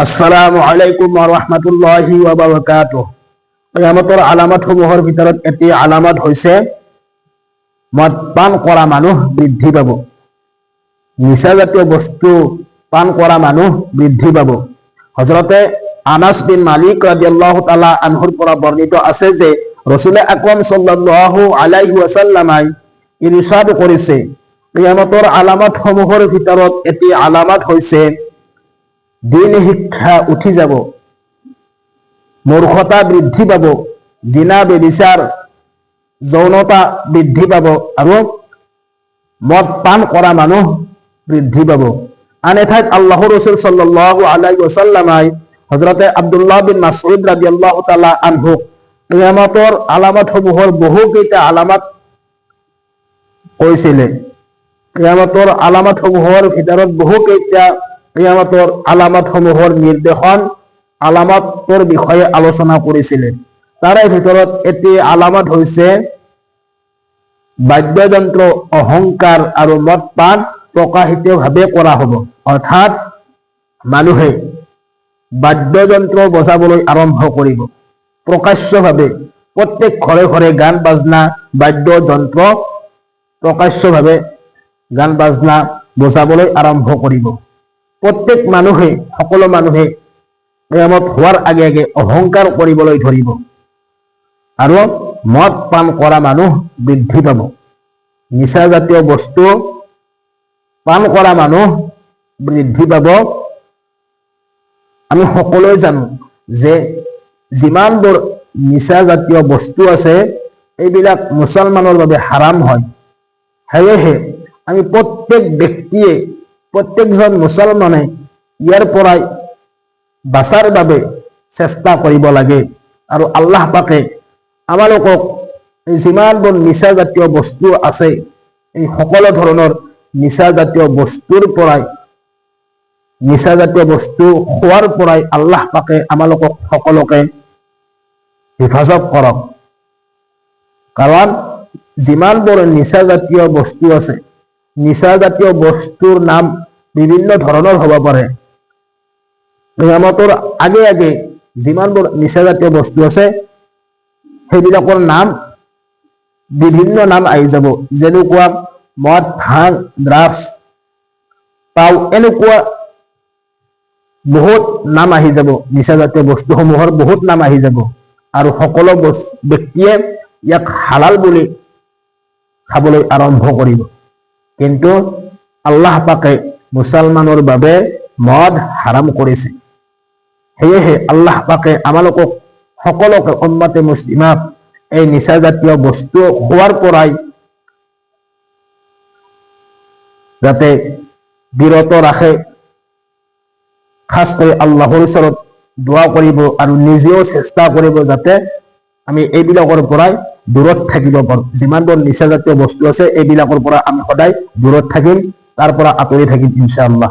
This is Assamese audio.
আসসালামু আলাইকুম ওয়া ৰাহমাতুল্লাহি ওয়া বাৰাকাতুহু। কিয়ামতৰ আলামতসমূহৰ ভিতৰত এটি আলামত হৈছে মদ পান কৰা মানুহ বৃদ্ধি পাব। নিচাজাতীয় বস্তু পান কৰা মানুহ বৃদ্ধি পাব। হযৰতে আনাস বিন মালিক ৰাদিয়াল্লাহু তাআলা আনহুৰ পৰা বৰ্ণিত আছে যে ৰাসূল আকৰাম সাল্লাল্লাহু আলাইহি ওয়াসাল্লামই ইৰশাদ কৰিছে, কিয়ামতৰ আলামতসমূহৰ ভিতৰত এটি আলামত হৈছে দিন শিক্ষা উঠি যাব, মূৰ্খতা বৃদ্ধি পাব, জিনা বেবিচাৰ যৌনতা বৃদ্ধি পাব আৰু মদ পান কৰা মানুহ বৃদ্ধি পাব। আন এঠাইত আল্লাহৰ ৰাসূল সাল্লাল্লাহু আলাইহি ওয়াসাল্লামই হযৰতে আব্দুল্লাহ বিন মাসউদ ৰাদিয়াল্লাহু তাআলা আনহু কিয়ামতৰ আলামতসমূহৰ বহুকেইটা আলামত কৈছিলে। কিয়ামতৰ আলামতসমূহৰ ভিতৰত বহুকেইটা কিয়ামতৰ আলামতসমূহৰ নিৰ্দেশন আলামতৰ বিষয়ে আলোচনা কৰিছিলে। তাৰে ভিতৰত এটি আলামত হৈছে বাদ্যযন্ত্ৰ, অহংকাৰ আৰু মদ পান প্ৰকাশিতভাৱে কৰা হ'ব। অৰ্থাৎ মানুহে বাদ্যযন্ত্ৰ বজাবলৈ আৰম্ভ কৰিব। প্ৰকাশ্যভাৱে প্ৰত্যেক ঘৰে ঘৰে গান বাজনা, বাদ্যযন্ত্ৰ প্ৰকাশ্যভাৱে গান বাজনা বজাবলৈ আৰম্ভ কৰিব। প্ৰত্যেক মানুহে, সকলো মানুহে কিয়ামত হোৱাৰ আগে আগে অহংকাৰ কৰিবলৈ ধৰিব আৰু মদ পান কৰা মানুহ বৃদ্ধি পাব। নিচাজাতীয় বস্তু পান কৰা মানুহ বৃদ্ধি পাব। আমি সকলোৱে জানো যে যিমানবোৰ নিচাজাতীয় বস্তু আছে এইবিলাক মুছলমানৰ বাবে হাৰাম হয়। সেয়েহে আমি প্ৰত্যেক ব্যক্তিয়ে, প্ৰত্যেকজন মুছলমানে ইয়াৰ পৰাই বাচাৰ বাবে চেষ্টা কৰিব লাগে আৰু আল্লাহ পাকে আমালোকক এই যিমানবোৰ নিচাজাতীয় বস্তু আছে এই সকলো ধৰণৰ নিচাজাতীয় বস্তুৰ পৰাই, নিচাজাতীয় বস্তু খোৱাৰ পৰাই আল্লাহ পাকে আমালোকক সকলোকে হিফাজত কৰক। কাৰণ যিমানবোৰ নিচাজাতীয় বস্তু আছে, নিচাজাতীয় বস্তুৰ নাম বিভিন্ন ধৰণৰ হ'ব পাৰে। কিয়ামতৰ আগে আগে যিমানবোৰ নিচাজাতীয় বস্তু আছে সেইবিলাকৰ নাম বিভিন্ন নাম আহি যাব। যেনেকুৱা মদ, ভাং, ড্ৰাগছ, পাও, এনেকুৱা বহুত নাম আহি যাব। নিচাজাতীয় বস্তুসমূহৰ বহুত নাম আহি যাব আৰু সকলো ব্যক্তিয়ে ইয়াক হালাল বুলি খাবলৈ আৰম্ভ কৰিব। কিন্তু আল্লাহ পাকে মুছলমানৰ বাবে মদ হাৰাম কৰিছে। সেয়েহে আল্লাহ পাকে আমালোকক সকলোকে, উম্মতে মুছলিমাক এই নিচাজাতীয় বস্তু খোৱাৰ পৰাই যাতে বিৰত ৰাখে। খাস কৰি আল্লাহৰ ওচৰত দোৱা কৰিব আৰু নিজেও চেষ্টা কৰিব যাতে আমি এইবিলাকৰ পৰাই দূৰত থাকিব পাৰোঁ। যিমানবোৰ নিচাজাতীয় বস্তু আছে এইবিলাকৰ পৰা আমি সদায় দূৰত থাকিম, তাৰ পৰা আঁতৰি থাকিম ইনশাআল্লাহ।